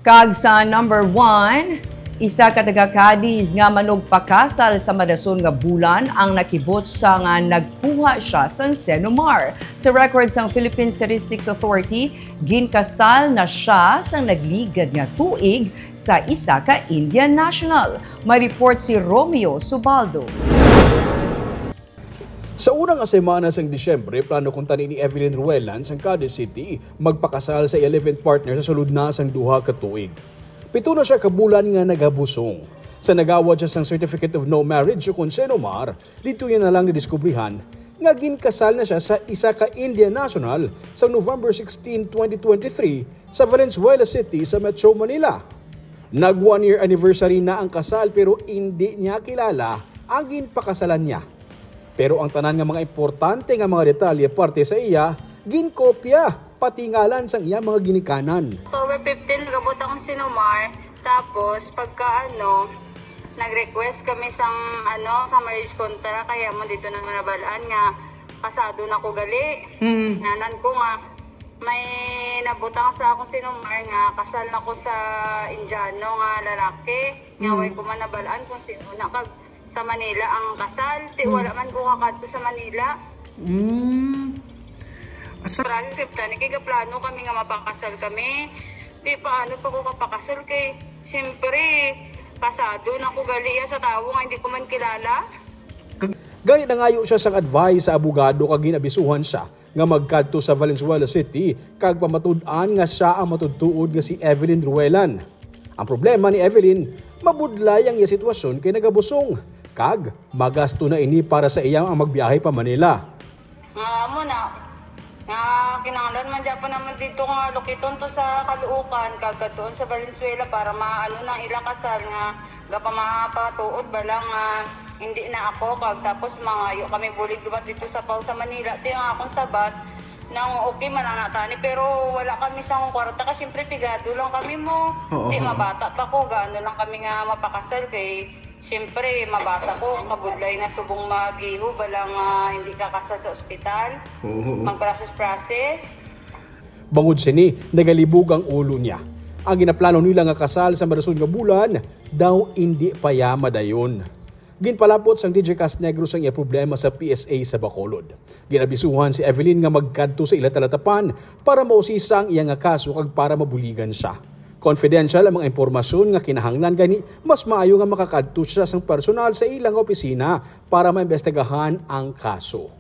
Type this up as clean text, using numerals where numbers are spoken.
Kag sa number 1, isa ka taga-Cadiz nga manugpakasal sa madason nga bulan ang nakibot sa nga nagkuha siya sa Senomar. Sa record sang Philippine Statistics Authority, ginkasal na siya sa nagligad nga tuig sa isa ka Indian national. May report si Romeo Subaldo. Sa unang semana sang Disyembre, plano kung tani ni Evelyn Ruelan sa Cadiz City magpakasal sa 11th partner sa sulod na sang duha ka tuig. 7 na siya kabulan nga nagabusong. Sa nagawad siya sang Certificate of No Marriage o kung Senomar, dito yan na lang nadiskubrihan nga ginkasal na siya sa isa ka Indian national sa November 16, 2023 sa Valenzuela City sa Metro Manila. Nag 1-year anniversary na ang kasal pero hindi niya kilala ang ginpakasalan niya. Pero ang tanan nga mga importante nga mga detalye parte sa iya, ginkopya, pati ngalan sang iya mga ginikanan. October 15, nagabot akong Senomar. Tapos, pagka nag-request kami sa marriage contract, kaya mo dito na manabalaan nga, kasado na ko gali. Nanan ko nga, may nabutang sa akong Senomar nga, kasal na ko sa Indiano nga lalaki. Nga, ko manabalaan kung sino na sa Manila ang kasal. Wala man ko kakadto sa Manila. Parang septani kay plano kami nga mapakasal kami. Di paano pa ko kapakasal kay siyempre kasado na ko gali sa tawo nga hindi ko man kilala. Gani na ngayo siya sang advice sa abogado kag ginabisuhan siya nga magkadto sa Valenzuela City kag pamatud-an nga siya ang matudtuod nga si Evelyn Ruelan. Ang problema ni Evelyn, mabudlay ang iya sitwasyon kay nagabusong. Kag, magasto na ini para sa iyang ang magbiyahe pa Manila. Kinahanglan man dyan pa naman dito nga lokiton to sa Caloocan, kagkatoon sa Valenzuela para maano na ilang kasal nga gapa mapatuod ba lang hindi na ako kag tapos mga kami bulig dubat dito sa Pau sa Manila. Di nga akong sabat nang okay mananatani pero wala kami sa kwarta kasi syempre pigado lang kami mo. Di mabata pa ko, gaano lang kami nga mapakasal kay siyempre, mabata ko, kabudlay na subong magiho, balang hindi kakasal sa ospital, mag-process. Bangod sini, nagalibog ang ulo niya. Ang ginaplano nila nga kasal sa madason nga bulan, daw hindi pa madayon. Ginpalapot sang DJ Casnegros ang iya problema sa PSA sa Bacolod. Ginabisuhan si Evelyn nga magkadto sa ilatalatapan para mausisa ang iya nga kaso kag para mabuligan siya. Confidential ang mga impormasyon nga kinahanglan gani mas maayo nga makakadto siya sang personal sa ilang opisina para maimbestigahan ang kaso.